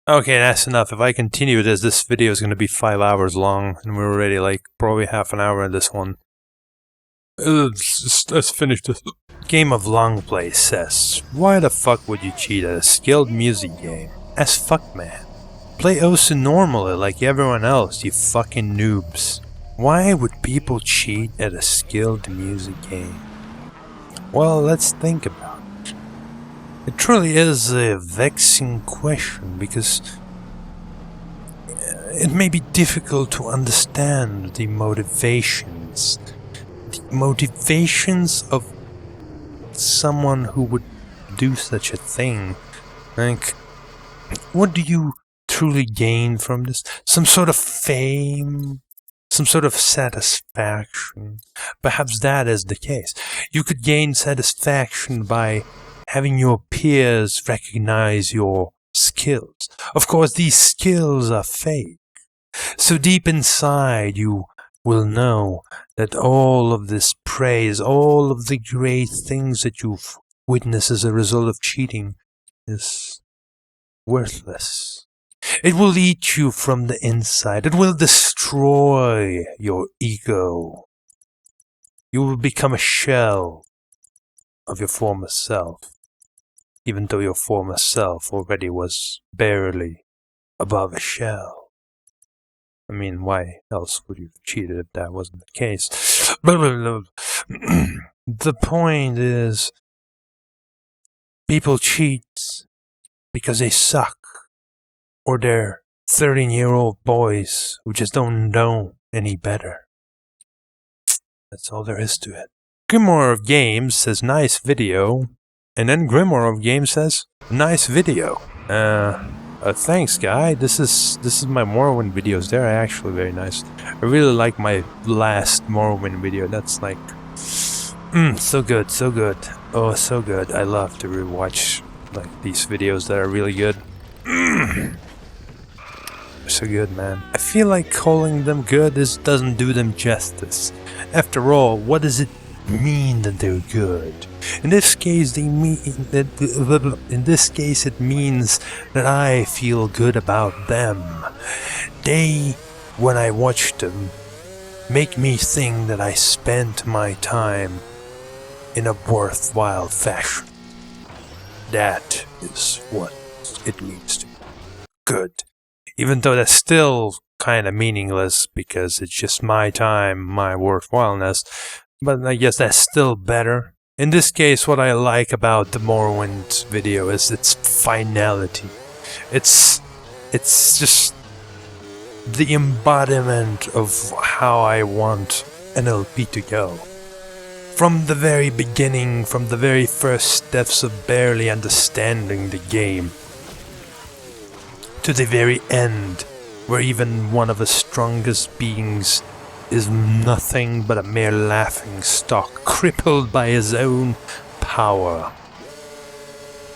Okay, that's enough. If I continue this video is going to be 5 hours long, and we're already like probably half an hour in this one. Let's finish this. Game of Longplays says, why the fuck would you cheat at a skilled music game? As fuck, man. Play OSU normally like everyone else, you fucking noobs. Why would people cheat at a skilled music game? Well, let's think about it. It truly is a vexing question because it may be difficult to understand the motivations. The motivations of someone who would do such a thing. Like, what do you truly gain from this? Some sort of fame? Some sort of satisfaction? Perhaps that is the case. You could gain satisfaction by having your peers recognize your skills. Of course, these skills are fake. So deep inside, you will know that all of this praise, all of the great things that you've witnessed as a result of cheating is worthless. It will eat you from the inside. It will destroy your ego. You will become a shell of your former self, even though your former self already was barely above a shell. I mean, why else would you have cheated if that wasn't the case? The point is, people cheat because they suck, or they're 13-year-old boys who just don't know any better. That's all there is to it. Grimoire of Games says, nice video, and then Grimoire of Games says, nice video. Thanks, guy. This is my Morrowind videos. They're actually very nice. I really like my last Morrowind video. That's like, so good, so good. Oh, so good. I love to rewatch like these videos that are really good. So good, man. I feel like calling them good doesn't do them justice. After all, what does it mean that they're good? In this case, it means that I feel good about them. They, when I watch them, make me think that I spent my time in a worthwhile fashion. That is what it means to be good. Even though that's still kind of meaningless because it's just my time, my worthwhileness. But I guess that's still better. In this case, what I like about the Morrowind video is its finality. It's just the embodiment of how I want an LP to go. From the very beginning, from the very first steps of barely understanding the game, to the very end, where even one of the strongest beings is nothing but a mere laughing stock, crippled by his own power.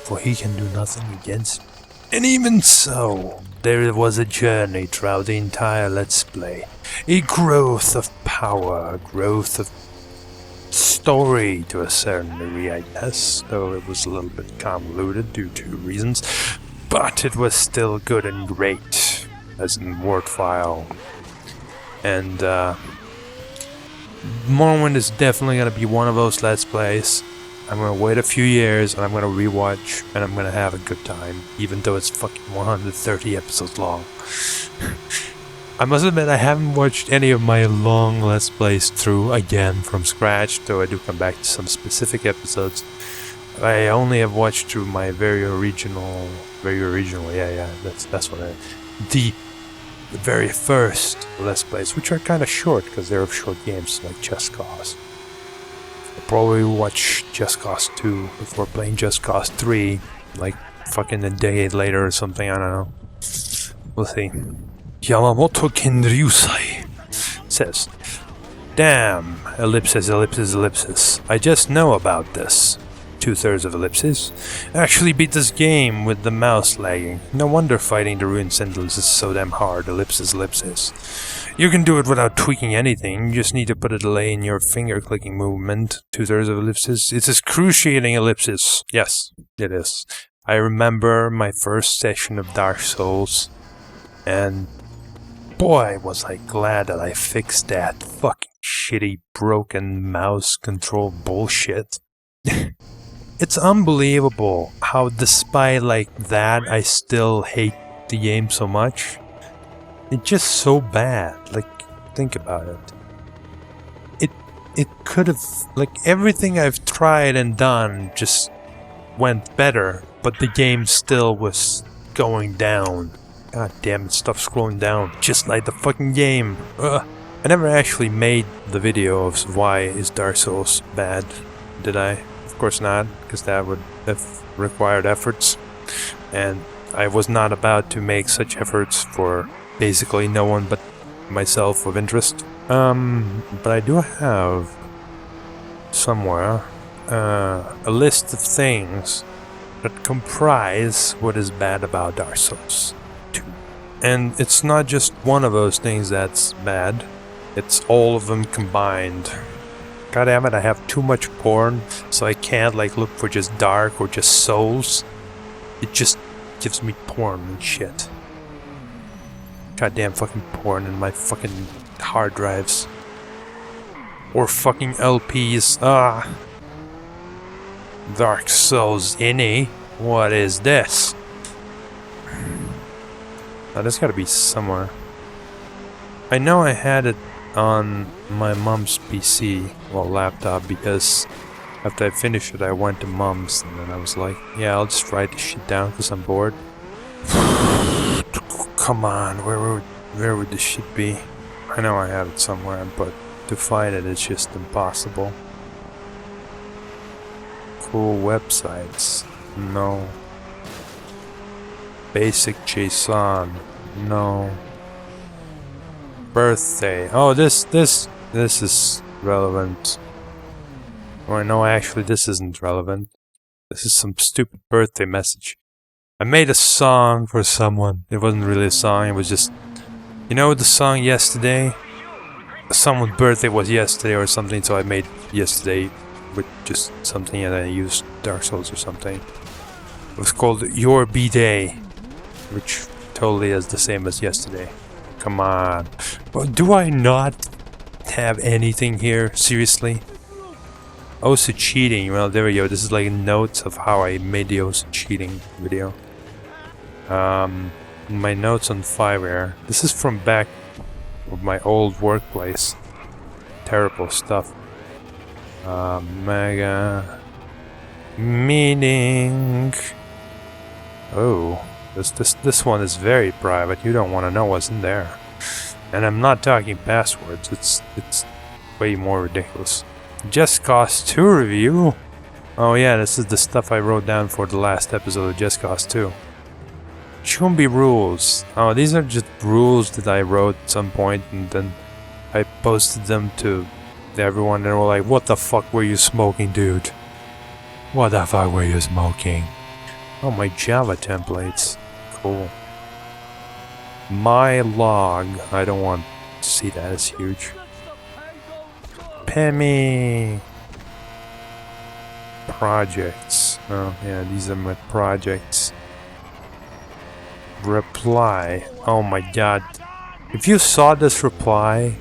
For he can do nothing against me. And even so, there was a journey throughout the entire Let's Play. A growth of power, a growth of story to a certain degree, I guess, though it was a little bit convoluted due to reasons. But it was still good and great, as in worthwhile. And Morrowind is definitely going to be one of those Let's Plays. I'm going to wait a few years and I'm going to rewatch and I'm going to have a good time, even though it's fucking 130 episodes long. I must admit I haven't watched any of my long Let's Plays through again from scratch, though I do come back to some specific episodes. I only have watched through my very original, that's what the very first Let's Plays, which are kind of short, because they're short games, like Just Cause. I'll probably watch Just Cause 2 before playing Just Cause 3, like fucking a decade later or something, I don't know. We'll see. Yamamoto Genryusai says, damn, ellipsis, ellipsis, ellipsis. I just know about this. 2/3 of ellipses. Actually beat this game with the mouse lagging. No wonder fighting the ruined sentinels is so damn hard. Ellipsis, ellipsis. You can do it without tweaking anything. You just need to put a delay in your finger clicking movement. 2/3 of ellipses. It's excruciating ellipsis. Yes, it is. I remember my first session of Dark Souls, and boy was I glad that I fixed that fucking shitty broken mouse control bullshit. It's unbelievable how despite like that I still hate the game so much. It's just so bad. Like, think about it. It could have, like, everything I've tried and done just went better, but the game still was going down. God damn it, stop scrolling down. Just like the fucking game. Ugh. I never actually made the video of why is Dark Souls bad, did I? Of course not, because that would have required efforts. And I was not about to make such efforts for basically no one but myself of interest. But I do have somewhere a list of things that comprise what is bad about Dark Souls 2. And it's not just one of those things that's bad, it's all of them combined. God damn it, I have too much porn, so I can't like look for just dark or just souls. It just gives me porn and shit. Goddamn fucking porn in my fucking hard drives. Or fucking LPs. Ah. Dark Souls innie. What is this? Now there's gotta be somewhere. I know I had it on my mom's PC, well laptop, because after I finished it I went to mom's and then I was like, yeah, I'll just write this shit down because I'm bored. Come on, where would this shit be? I know I have it somewhere, but to find it it's just impossible. Cool websites. No. Basic JSON. No. Birthday. Oh, this is relevant. Oh no, actually this isn't relevant. This is some stupid birthday message. I made a song for someone. It wasn't really a song, it was just... You know the song Yesterday? Someone's birthday was yesterday or something, so I made Yesterday with just something and I used Dark Souls or something. It was called Your B-Day, which totally is the same as Yesterday. Come on. Well, do I not have anything here? Seriously? Also cheating. Well, there we go. This is like notes of how I made the also cheating video. My notes on Fiverr. This is from back of my old workplace. Terrible stuff. Mega meeting. Oh, this one is very private. You don't want to know what's in there. And I'm not talking passwords. It's way more ridiculous. Just Cause 2 review. Oh yeah, this is the stuff I wrote down for the last episode of Just Cause 2. Shouldn't be rules. Oh, these are just rules that I wrote at some point and then I posted them to everyone and they were like, what the fuck were you smoking, dude? What the fuck were you smoking? Oh, my Java templates. Cool. My log. I don't want to see that, it's huge. Pemmy. Projects. Oh, yeah, these are my projects. Reply. Oh my god. If you saw this reply,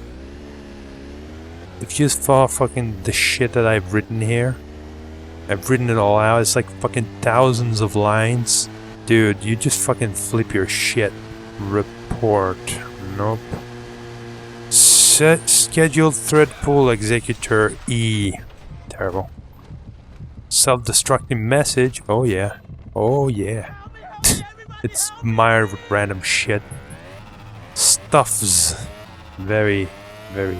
if you saw fucking the shit that I've written here, I've written it all out, it's like fucking thousands of lines. Dude, you just fucking flip your shit. Report. Nope. Set scheduled thread pool executor E. Terrible. Self-destructing message. Oh yeah. Oh yeah. It's mired with random shit. Stuffs. Very, very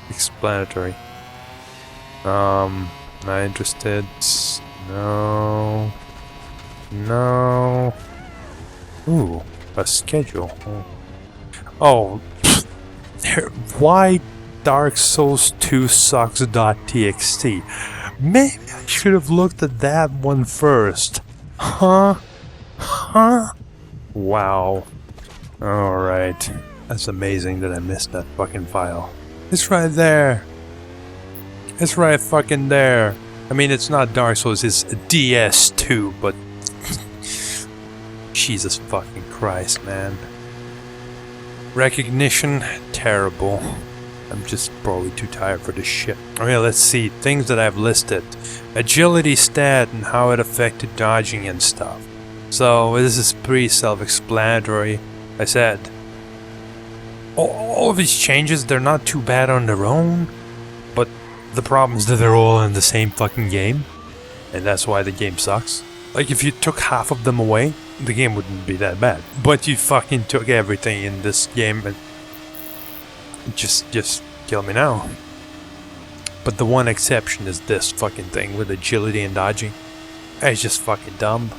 explanatory. Not interested. No. No. Ooh, a schedule. Oh. Why Dark Souls 2 sucks.txt? Maybe I should have looked at that one first. Huh? Huh? Wow. Alright. That's amazing that I missed that fucking file. It's right there. It's right fucking there. I mean, it's not Dark Souls, it's DS2, but Jesus fucking Christ, man. Recognition, terrible. I'm just probably too tired for this shit. Okay, let's see. Things that I've listed. Agility stat and how it affected dodging and stuff. So, this is pretty self-explanatory. I said, all of these changes, they're not too bad on their own, but the problem is that they're all in the same fucking game, and that's why the game sucks. Like, if you took half of them away, the game wouldn't be that bad. But you fucking took everything in this game and just kill me now. But the one exception is this fucking thing with agility and dodging. It's just fucking dumb.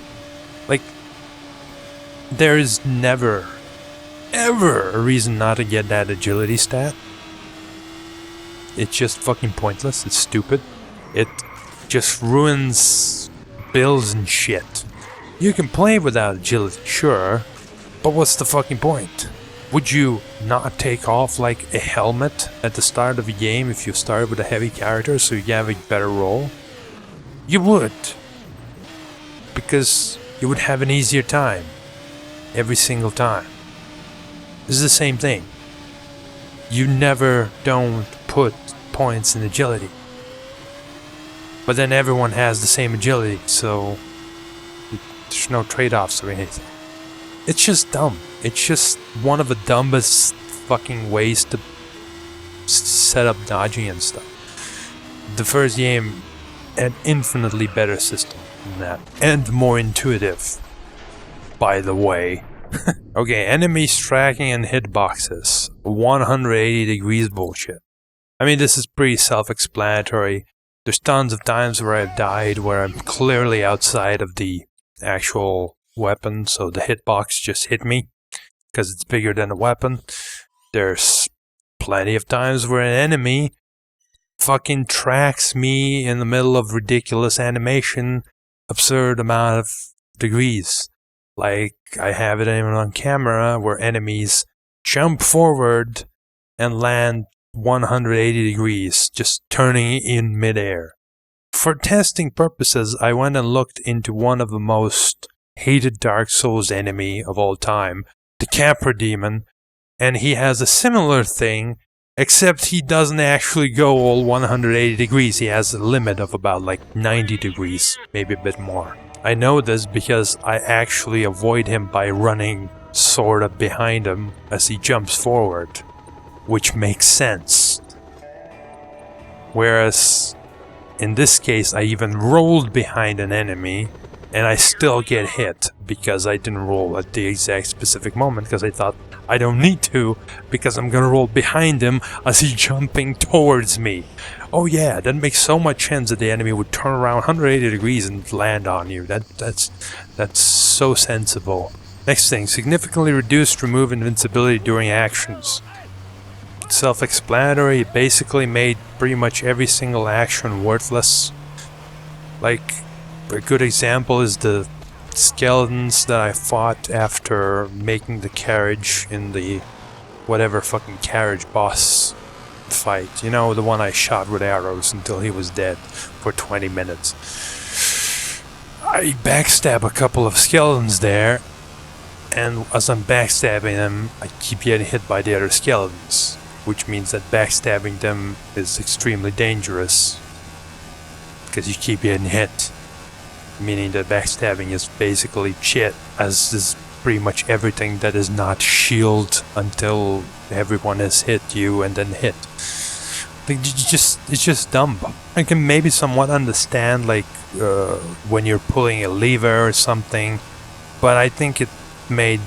Like, there is never, ever a reason not to get that agility stat. It's just fucking pointless. It's stupid. It just ruins builds and shit. You can play without agility, sure, but what's the fucking point? Would you not take off like a helmet at the start of a game if you started with a heavy character so you have a better roll? You would. Because you would have an easier time. Every single time. This is the same thing. You never don't put points in agility. But then everyone has the same agility, so there's no trade-offs or anything. It's just dumb. It's just one of the dumbest fucking ways to set up dodging and stuff. The first game had infinitely better system than that. And more intuitive, by the way. Okay, enemies tracking and hitboxes. 180 degrees bullshit. I mean, this is pretty self-explanatory. There's tons of times where I've died where I'm clearly outside of the actual weapon, so the hitbox just hit me because it's bigger than the weapon. There's plenty of times where an enemy fucking tracks me in the middle of ridiculous animation, absurd amount of degrees. Like, I have it on camera where enemies jump forward and land 180 degrees, just turning in midair. For testing purposes, I went and looked into one of the most hated Dark Souls enemy of all time, the Capra Demon, and he has a similar thing, except he doesn't actually go all 180 degrees. He has a limit of about like 90 degrees, maybe a bit more. I know this because I actually avoid him by running sort of behind him as he jumps forward, which makes sense. Whereas in this case, I even rolled behind an enemy and I still get hit because I didn't roll at the exact specific moment because I thought I don't need to because I'm gonna roll behind him as he's jumping towards me. Oh yeah, that makes so much sense that the enemy would turn around 180 degrees and land on you. That's so sensible. Next thing, significantly reduced remove invincibility during actions. Self-explanatory, it basically made pretty much every single action worthless. Like, a good example is the skeletons that I fought after making the carriage in the whatever fucking carriage boss fight. You know, the one I shot with arrows until he was dead for 20 minutes. I backstab a couple of skeletons there, and as I'm backstabbing them, I keep getting hit by the other skeletons, which means that backstabbing them is extremely dangerous because you keep getting hit. Meaning that backstabbing is basically shit, as is pretty much everything that is not shield until everyone has hit you and then hit. Like, it's just dumb. I can maybe somewhat understand, like, when you're pulling a lever or something, but I think it made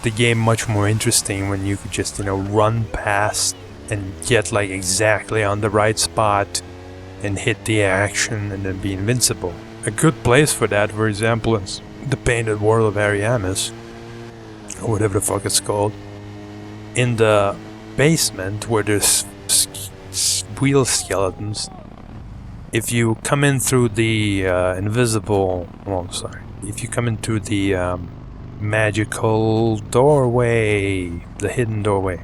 the game much more interesting when you could just, run past and get, like, exactly on the right spot and hit the action and then be invincible. A good place for that, for example, is the Painted World of Ariamis, or whatever the fuck it's called. In the basement, where there's wheel skeletons, if you come in through the if you come into the magical doorway, the hidden doorway,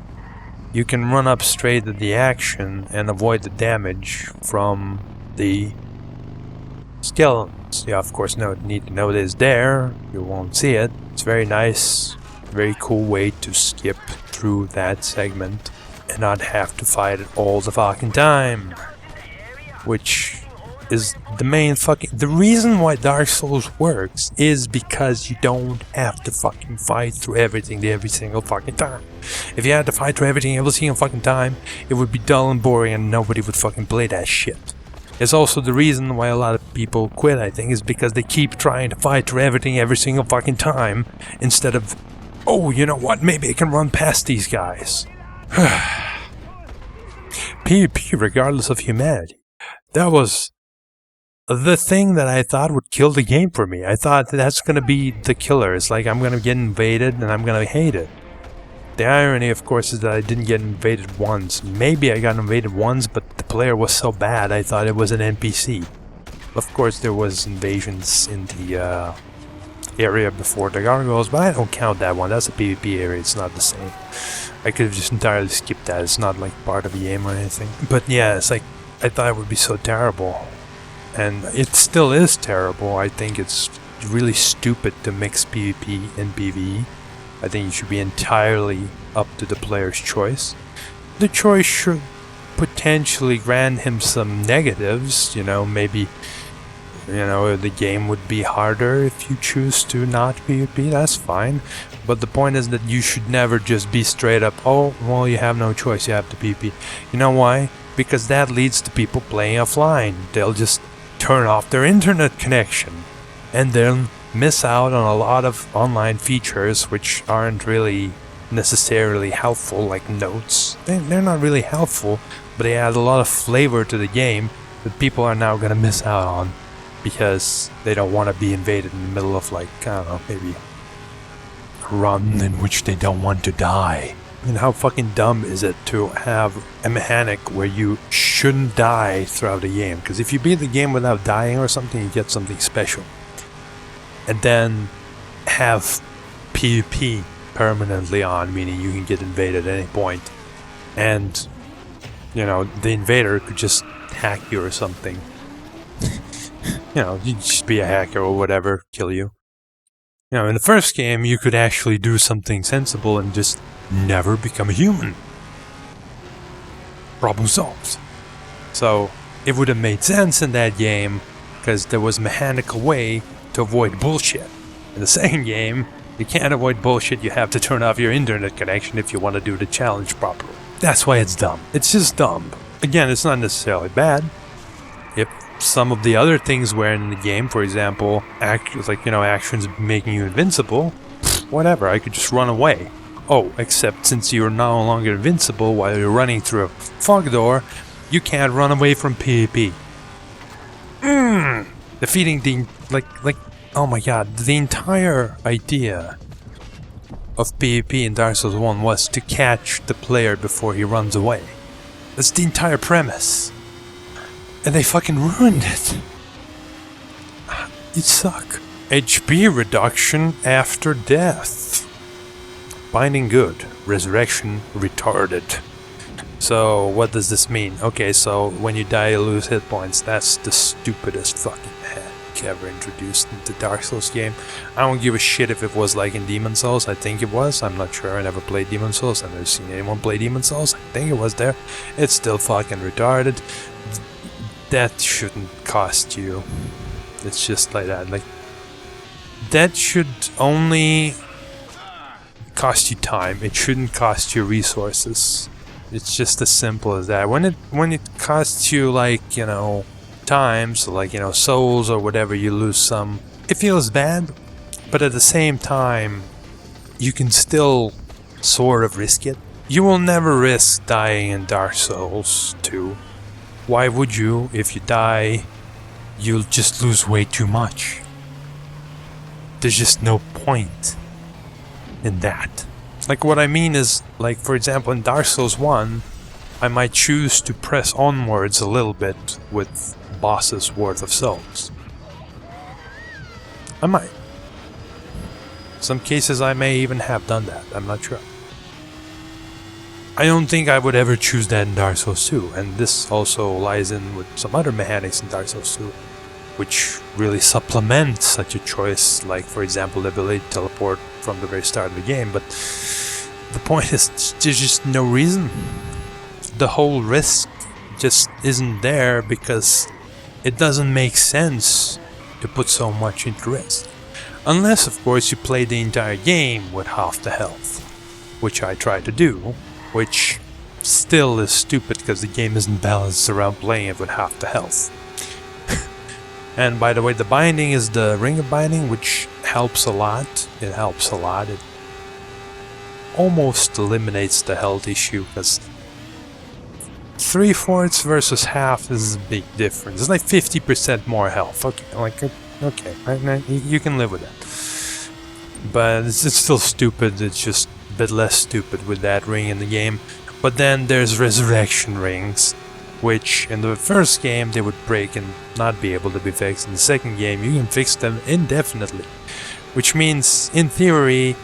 you can run up straight at the action and avoid the damage from the skeletons. Yeah, of course, need to know it is there. You won't see it. It's very nice, very cool way to skip through that segment and not have to fight it all the fucking time. Which is the main the reason why Dark Souls works is because you don't have to fucking fight through everything every single fucking time. If you had to fight through everything every single fucking time, it would be dull and boring and nobody would fucking play that shit. It's also the reason why a lot of people quit, I think, is because they keep trying to fight through everything every single fucking time instead of, oh, you know what, maybe I can run past these guys. PvP regardless of humanity. That was the thing that I thought would kill the game for me. I thought that's gonna be the killer. It's like I'm gonna get invaded and I'm gonna hate it. The irony, of course, is that I didn't get invaded once. Maybe I got invaded once, but the player was so bad I thought it was an NPC. Of course, there was invasions in the area before the gargoyles, but I don't count that one. That's a PvP area. It's not the same. I could have just entirely skipped that. It's not like part of the game or anything. But yeah, it's like I thought it would be so terrible. And it still is terrible. I think it's really stupid to mix PvP and PvE. I think it should be entirely up to the player's choice. The choice should potentially grant him some negatives, you know, maybe, you know, the game would be harder if you choose to not PvP, that's fine. But the point is that you should never just be straight up, oh, well, you have no choice, you have to PvP. You know why? Because that leads to people playing offline. They'll just turn off their internet connection and then miss out on a lot of online features which aren't really necessarily helpful, like notes. They're not really helpful, but they add a lot of flavor to the game that people are now gonna miss out on because they don't want to be invaded in the middle of, like, I don't know, maybe a run in which they don't want to die. I mean, how fucking dumb is it to have a mechanic where you shouldn't die throughout the game? Because if you beat the game without dying or something, you get something special. And then have PvP permanently on, meaning you can get invaded at any point. And, you know, the invader could just hack you or something. You know, you just be a hacker or whatever, kill you. You know, in the first game, you could actually do something sensible and just never become a human. Problem solved. So, it would have made sense in that game, because there was a mechanical way to avoid bullshit. In the second game, you can't avoid bullshit, you have to turn off your internet connection if you want to do the challenge properly. That's why it's dumb. It's just dumb. Again, it's not necessarily bad. If some of the other things were in the game, for example, actions making you invincible, whatever, I could just run away. Oh, except since you're no longer invincible while you're running through a fog door, you can't run away from PvP. Defeating the, oh my god, the entire idea of PvP in Dark Souls 1 was to catch the player before he runs away. That's the entire premise. And they fucking ruined it. You suck. HP reduction after death. Binding good. Resurrection retarded. So, what does this mean? Okay, so when you die you lose hit points. That's the stupidest fucking hack ever introduced into Dark Souls game. I don't give a shit if it was like in Demon Souls. I think it was. I'm not sure. I never played Demon Souls. I've never seen anyone play Demon Souls. I think it was there. It's still fucking retarded. That shouldn't cost you. It's just like that. Like, that should only cost you time. It shouldn't cost you resources. It's just as simple as that. When it costs you, like, you know, time, so like, you know, souls or whatever, you lose some. It feels bad, but at the same time, you can still sort of risk it. You will never risk dying in Dark Souls 2. Why would you? If you die, you'll just lose way too much. There's just no point in that. Like, what I mean is, like, for example, in Dark Souls 1, I might choose to press onwards a little bit with bosses worth of souls. I might. Some cases I may even have done that, I'm not sure. I don't think I would ever choose that in Dark Souls 2, and this also lies in with some other mechanics in Dark Souls 2. which really supplements such a choice, like for example the ability to teleport from the very start of the game. But the point is, there's just no reason. The whole risk just isn't there because it doesn't make sense to put so much into risk. Unless, of course, you play the entire game with half the health, which I try to do, which still is stupid because the game isn't balanced around playing it with half the health. And by the way, the binding is the Ring of Binding, which helps a lot. It helps a lot. It almost eliminates the health issue because 3/4 versus half is a big difference. It's like 50% more health. Okay, right? You can live with that. But it's still stupid. It's just a bit less stupid with that ring in the game. But then there's resurrection rings, which in the first game they would break and not be able to be fixed. In the second game you can fix them indefinitely, which means in theory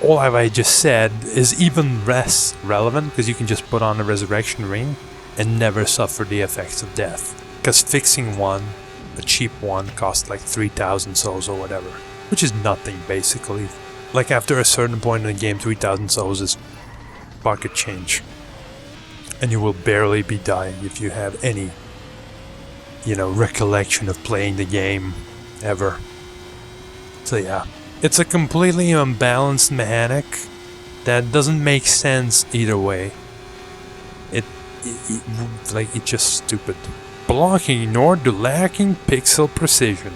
all I just said is even less relevant because you can just put on a resurrection ring and never suffer the effects of death, because fixing one, a cheap one, costs like 3,000 souls or whatever, which is nothing basically. Like after a certain point in the game, 3,000 souls is pocket change. And you will barely be dying if you have any, recollection of playing the game ever. So yeah, it's a completely unbalanced mechanic that doesn't make sense either way. It's just stupid. Blocking ignored the lacking pixel precision.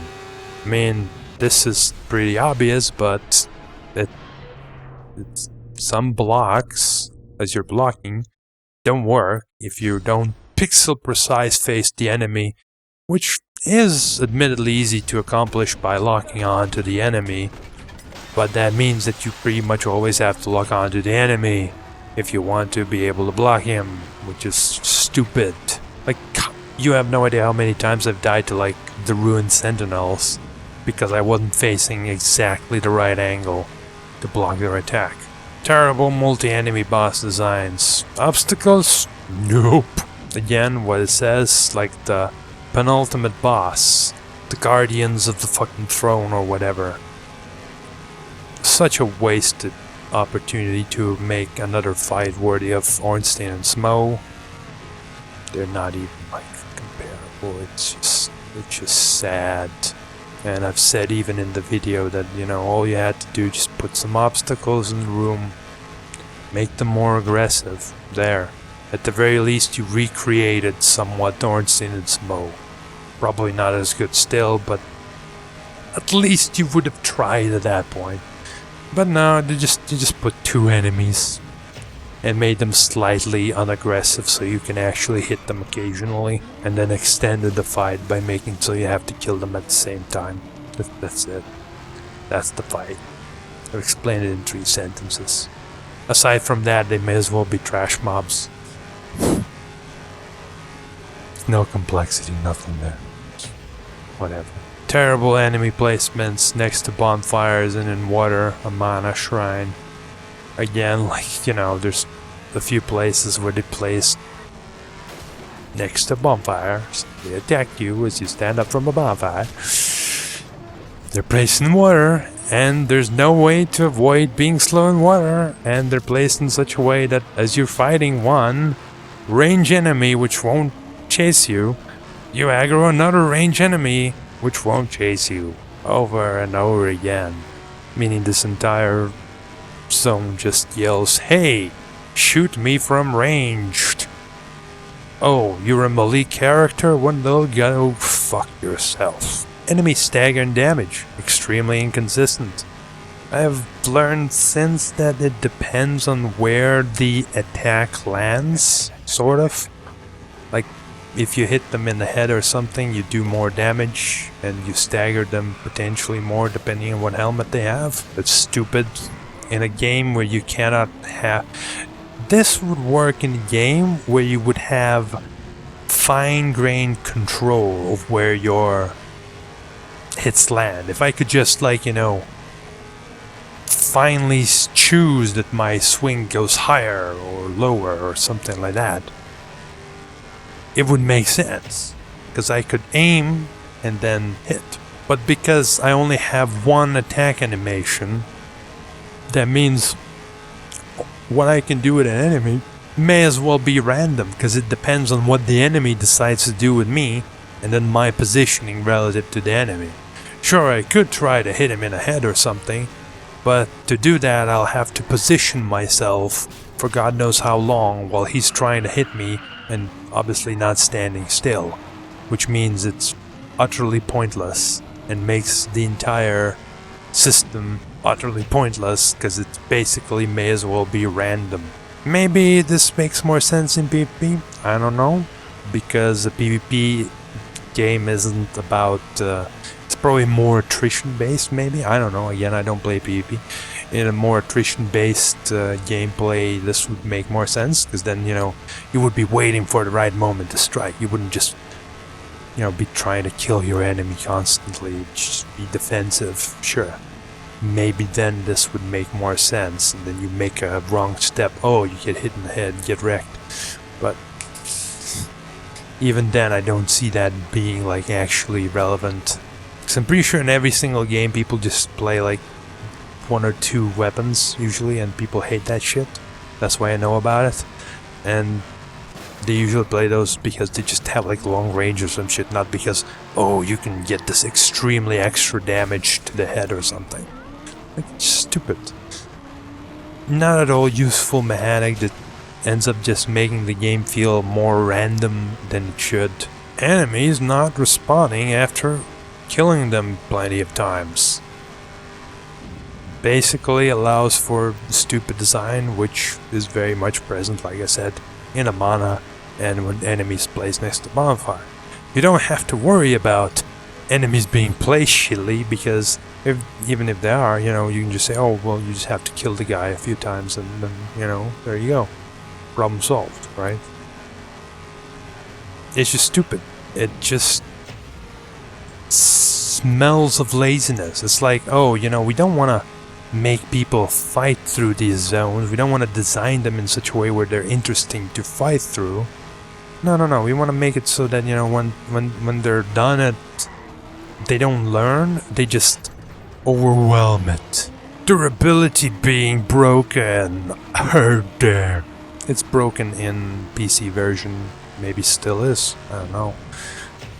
I mean, this is pretty obvious, but it's some blocks, as you're blocking, don't work if you don't pixel precise face the enemy, which is admittedly easy to accomplish by locking onto the enemy, but that means that you pretty much always have to lock onto the enemy if you want to be able to block him, which is stupid. Like, you have no idea how many times I've died to like the ruined sentinels because I wasn't facing exactly the right angle to block their attack. Terrible multi-enemy boss designs. Obstacles? Nope. Again, what it says, like the penultimate boss, the guardians of the fucking throne or whatever. Such a wasted opportunity to make another fight worthy of Ornstein and Smo. They're not even like comparable. It's just sad. And I've said even in the video that, all you had to do, just put some obstacles in the room, make them more aggressive. There. At the very least, you recreated somewhat Ornstein and Smo. Probably not as good still, but at least you would have tried at that point. But no, they just put 2 enemies and made them slightly unaggressive so you can actually hit them occasionally, and then extended the fight by making so you have to kill them at the same time. That's it. That's the fight. I've explained it in 3 sentences. Aside from that, they may as well be trash mobs. No complexity, nothing there. Whatever. Terrible enemy placements next to bonfires and in water, a mana shrine. Again, there's a few places where they place next to bonfires. They attack you as you stand up from a bonfire. They're placed in water, and there's no way to avoid being slow in water, and they're placed in such a way that as you're fighting one range enemy which won't chase you, you aggro another range enemy which won't chase you over and over again. Meaning this entire zone just yells, "Hey, shoot me from ranged." Oh, you're a melee character? Well, go fuck yourself. Enemy stagger and damage, extremely inconsistent. I've learned since that it depends on where the attack lands, sort of. Like, if you hit them in the head or something, you do more damage, and you stagger them potentially more depending on what helmet they have. It's stupid. In a game where you cannot have... This would work in a game where you would have fine-grained control of where your hits land. If I could just, finally choose that my swing goes higher or lower or something like that, it would make sense. Because I could aim and then hit. But because I only have one attack animation, that means what I can do with an enemy may as well be random, because it depends on what the enemy decides to do with me, and then my positioning relative to the enemy. Sure, I could try to hit him in the head or something, but to do that I'll have to position myself for God knows how long while he's trying to hit me and obviously not standing still, which means it's utterly pointless and makes the entire system utterly pointless, because it basically may as well be random. Maybe this makes more sense in PvP, I don't know, because a PvP game isn't about, it's probably more attrition based maybe, I don't know, again I don't play PvP. In a more attrition based gameplay this would make more sense, because then, you know, you would be waiting for the right moment to strike. You wouldn't just, you know, be trying to kill your enemy constantly, just be defensive. Sure, maybe then this would make more sense, and then you make a wrong step, oh, you get hit in the head, get wrecked. But even then I don't see that being like actually relevant, because I'm pretty sure in every single game people just play like 1 or 2 weapons usually, and people hate that shit. That's why I know about it. And they usually play those because they just have like long range or some shit, not because, oh, you can get this extremely extra damage to the head or something. Like, it's stupid. Not at all useful mechanic that ends up just making the game feel more random than it should. Enemies not responding after killing them plenty of times. Basically allows for stupid design, which is very much present, like I said, in Amana and when enemies placed next to bonfire. You don't have to worry about enemies being placed shittily, because even if they are, you know, you can just say, oh, well, you just have to kill the guy a few times, and then, you know, there you go. Problem solved, right? It's just stupid. It just smells of laziness. It's like, oh, you know, we don't want to make people fight through these zones. We don't want to design them in such a way where they're interesting to fight through. No. We want to make it so that, you know, when they're done they don't learn. They just overwhelm it. Durability being broken. Heard there. It's broken in PC version. Maybe still is. I don't know.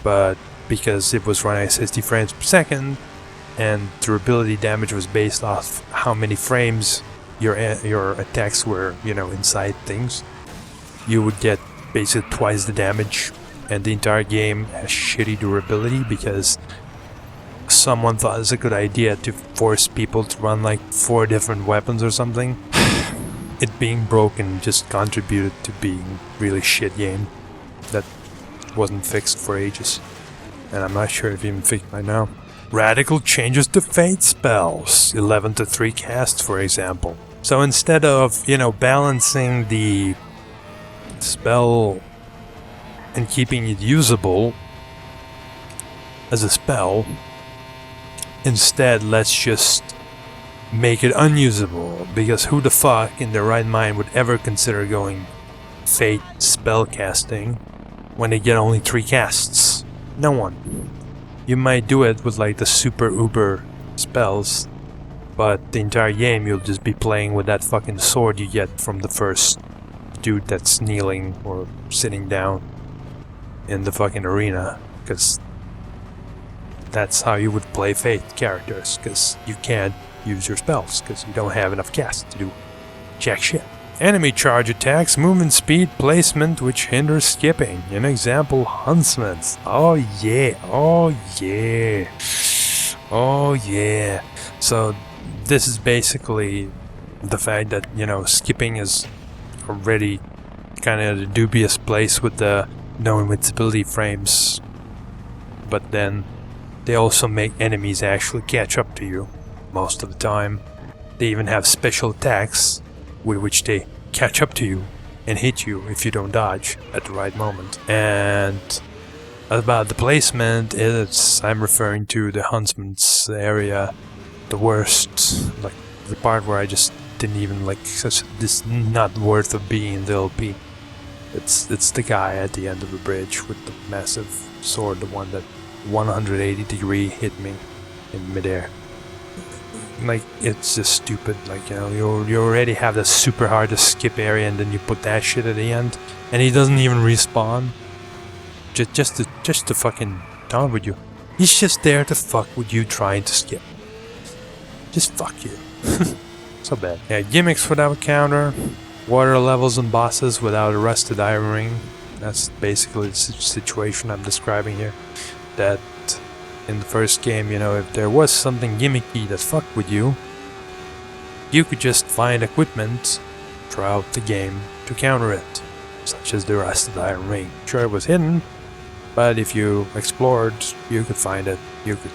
But because it was running at 60 frames per second, and durability damage was based off how many frames your attacks were, you know, inside things, you would get basically twice the damage, and the entire game has shitty durability because someone thought it's a good idea to force people to run like 4 different weapons or something. It being broken just contributed to being really shit game that wasn't fixed for ages, and I'm not sure if even fixed by now. Radical changes to fate spells, 11 to 3 casts for example. So instead of, you know, balancing the spell and keeping it usable as a spell, instead let's just make it unusable, because who the fuck in their right mind would ever consider going fate spell casting when they get only 3 casts? No one. You might do it with like the super uber spells, but the entire game you'll just be playing with that fucking sword you get from the first dude that's kneeling or sitting down in the fucking arena, because that's how you would play Fate characters, because you can't use your spells because you don't have enough casts to do jack shit. Enemy charge attacks, movement speed, placement, which hinders skipping. An example, Huntsman. Oh yeah, oh yeah, oh yeah. So this is basically the fact that, you know, skipping is already kind of a dubious place with the no invincibility frames, but then they also make enemies actually catch up to you most of the time. They even have special attacks with which they catch up to you and hit you if you don't dodge at the right moment. And about the placement, I'm referring to the Huntsman's area, the worst, like the part where I just didn't even like, this not worth of being in the LP. It's the guy at the end of the bridge with the massive sword, the one that 180-degree hit me in midair. Like, it's just stupid. Like, you know, you already have the super hard to skip area, and then you put that shit at the end, and he doesn't even respawn. Just to fucking down with you. He's just there to fuck with you trying to skip. Just fuck you. So bad. Yeah, gimmicks without counter, water levels and bosses without a rusted iron ring. That's basically the situation I'm describing here. That in the first game, you know, if there was something gimmicky that fucked with you, you could just find equipment throughout the game to counter it, such as the rusted iron ring. Sure, it was hidden, but if you explored, you could find it, you could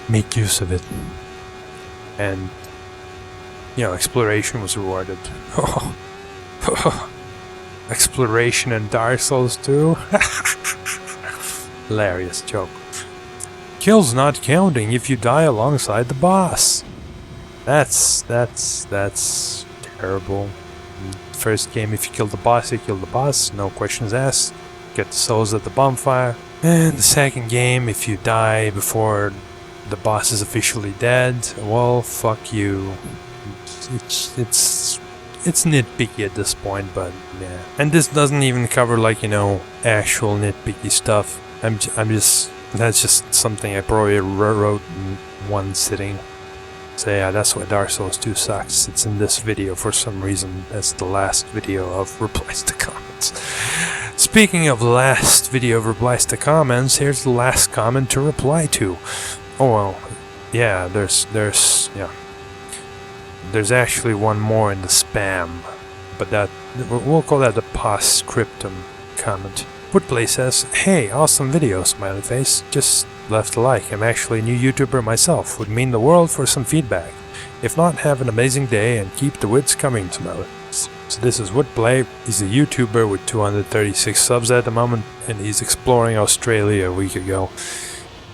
make use of it. And, you know, exploration was rewarded. Exploration in Dark Souls 2? Hilarious joke. Kills not counting if you die alongside the boss. That's terrible. First game, if you kill the boss, you kill the boss, no questions asked. Get the souls at the bonfire. And the second game, if you die before the boss is officially dead, well, fuck you. It's nitpicky at this point, but yeah. And this doesn't even cover, like, you know, actual nitpicky stuff. That's just something I probably wrote in one sitting. So yeah, that's why Dark Souls 2 sucks. It's in this video for some reason. That's the last video of Replies to Comments. Speaking of last video of Replies to Comments, here's the last comment to reply to. Oh well, yeah, there's actually one more in the spam, but that we'll call that the postscriptum comment. Woodplay says, "Hey, awesome video, smiley face. Just left a like. I'm actually a new YouTuber myself. Would mean the world for some feedback. If not, have an amazing day and keep the vids coming, smiley face." So this is Woodplay. He's a YouTuber with 236 subs at the moment, and he's exploring Australia a week ago.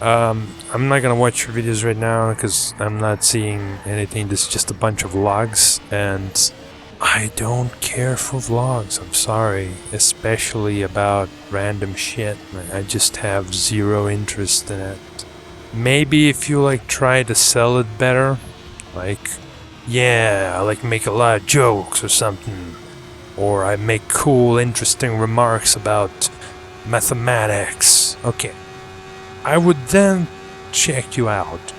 I'm not gonna watch your videos right now because I'm not seeing anything. This is just a bunch of vlogs, and I don't care for vlogs, I'm sorry, especially about random shit. I just have zero interest in it. Maybe if you like try to sell it better, like, yeah, I like make a lot of jokes or something, or I make cool, interesting remarks about mathematics, okay, I would then check you out.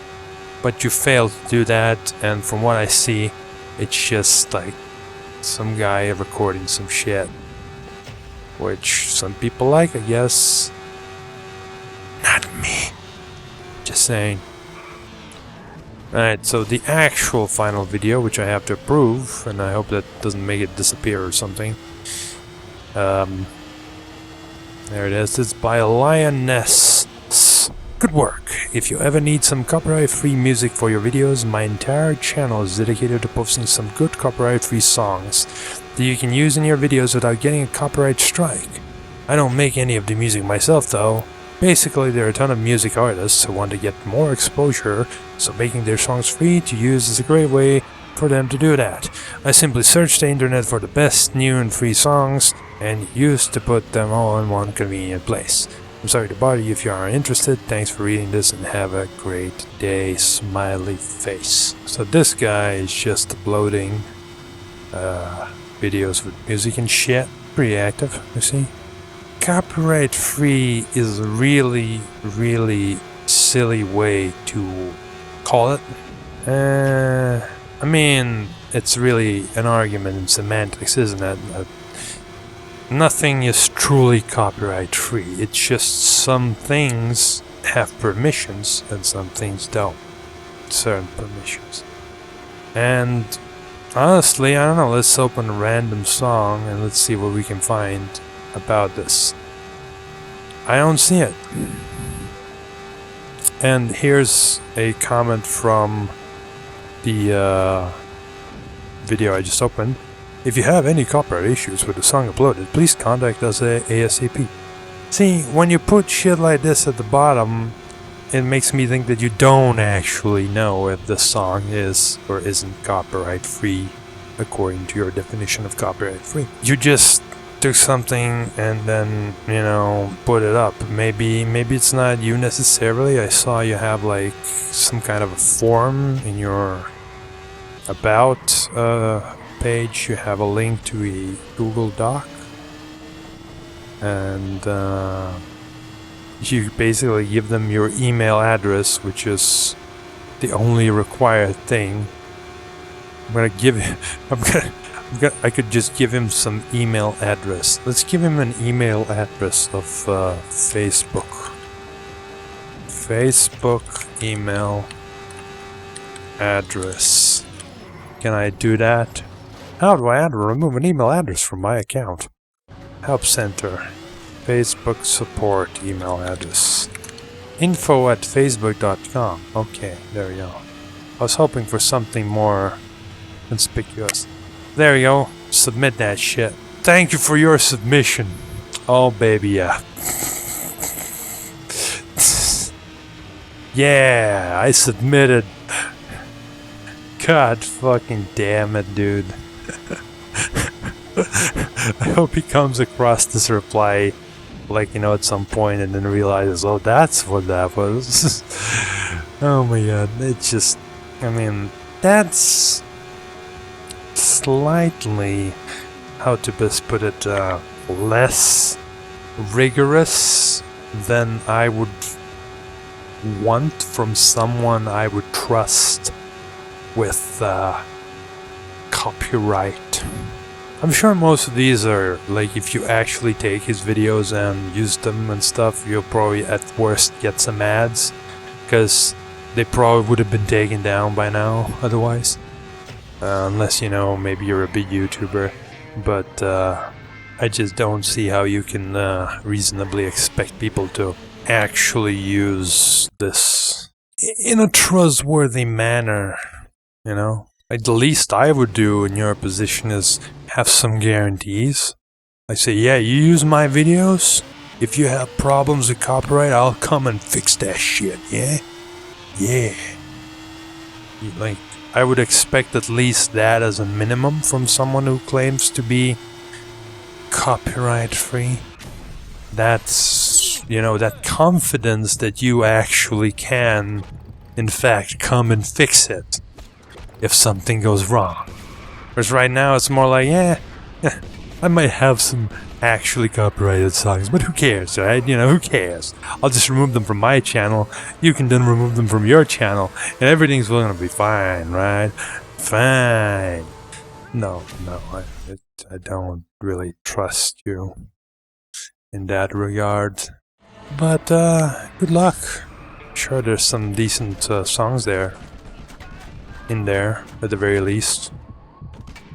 But you failed to do that, and from what I see, it's just like some guy recording some shit, which some people like, I guess. Not me. Just saying. Alright, so the actual final video, which I have to approve, and I hope that doesn't make it disappear or something. There it is. It's by LioneSs. Good work. If you ever need some copyright-free music for your videos, my entire channel is dedicated to posting some good copyright-free songs that you can use in your videos without getting a copyright strike. I don't make any of the music myself though. Basically, there are a ton of music artists who want to get more exposure, so making their songs free to use is a great way for them to do that. I simply search the internet for the best new and free songs and used to put them all in one convenient place. I'm sorry to bother you if you aren't interested. Thanks for reading this and have a great day, smiley face. So this guy is just uploading videos with music and shit. Pretty active, you see. Copyright free is a really, really silly way to call it. I mean, it's really an argument in semantics, isn't it? Nothing is truly copyright free. It's just some things have permissions and some things don't. Certain permissions. And honestly, I don't know, let's open a random song and let's see what we can find about this. I don't see it. And here's a comment from the video I just opened. If you have any copyright issues with the song uploaded, please contact us ASAP. See, when you put shit like this at the bottom, it makes me think that you don't actually know if the song is or isn't copyright free according to your definition of copyright free. You just took something and then, you know, put it up. Maybe it's not you necessarily. I saw you have like some kind of a form in your about page. You have a link to a Google Doc, and you basically give them your email address, which is the only required thing. I could just give him some email address. Let's give him an email address of Facebook. Facebook email address. Can I do that? How do I add or remove an email address from my account? Help Center. Facebook support email address. info@facebook.com. Okay, there we go. I was hoping for something more conspicuous. There you go. Submit that shit. Thank you for your submission. Oh, baby, yeah. Yeah, I submitted. God fucking damn it, dude. I hope he comes across this reply, like, you know, at some point and then realizes, oh, that's what that was. Oh my god, it's just, I mean, that's slightly, how to best put it, less rigorous than I would want from someone I would trust with copyright. I'm sure most of these are, like, if you actually take his videos and use them and stuff, you'll probably at worst get some ads, because they probably would have been taken down by now otherwise. Unless, you know, maybe you're a big YouTuber, but I just don't see how you can reasonably expect people to actually use this in a trustworthy manner, you know? Like, the least I would do in your position is have some guarantees. I say, yeah, you use my videos, if you have problems with copyright, I'll come and fix that shit, yeah? Yeah. Like, I would expect at least that as a minimum from someone who claims to be copyright free. That's, you know, that confidence that you actually can, in fact, come and fix it if something goes wrong. Whereas right now it's more like, yeah, I might have some actually copyrighted songs, but who cares, right? You know, who cares? I'll just remove them from my channel, you can then remove them from your channel, and everything's gonna be fine, right? Fine. No, I don't really trust you in that regard. But, good luck. Sure, there's some decent songs there. In there, at the very least.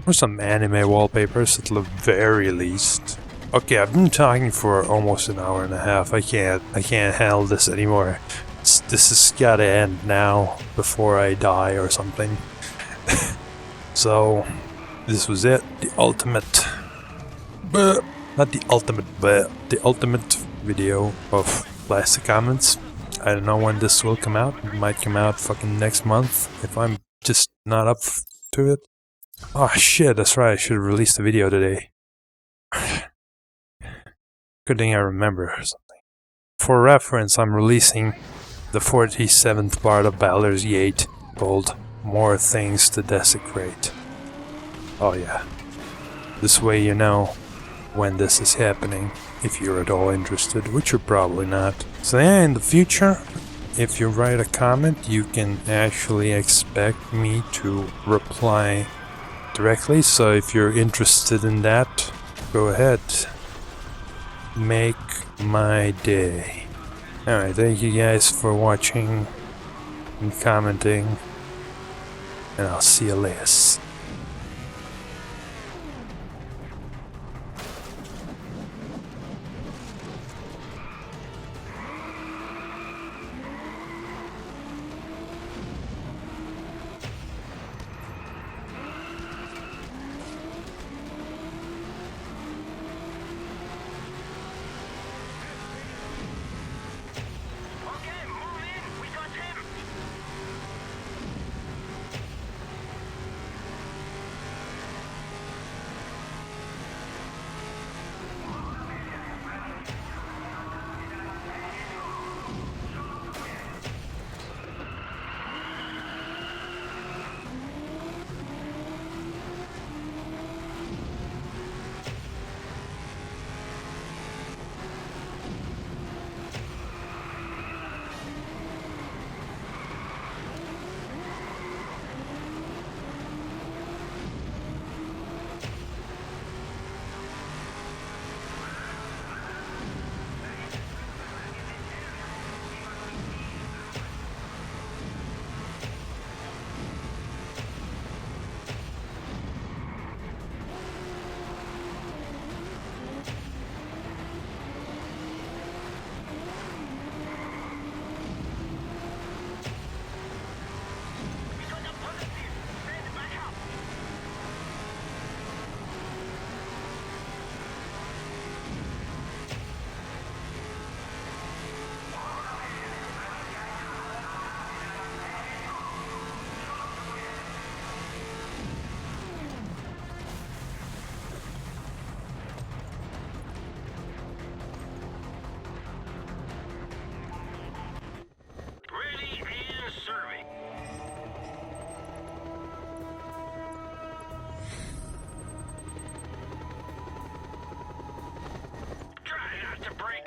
Or some anime wallpapers, at the very least. Okay, I've been talking for almost an hour and a half. I can't handle this anymore. This has gotta end now, before I die or something. So, this was it. The ultimate... not the ultimate, but the ultimate video of Plastic Comments. I don't know when this will come out. It might come out fucking next month, if I'm just not up to it. Oh shit, that's right, I should have released the video today. Good thing I remember something. For reference, I'm releasing the 47th part of Baldur's Gate, called More Things to Desecrate. Oh yeah. This way you know when this is happening, if you're at all interested, which you're probably not. So yeah, in the future, if you write a comment, you can actually expect me to reply directly, so if you're interested in that, go ahead. Make my day. Alright, thank you guys for watching and commenting, and I'll see you later. to break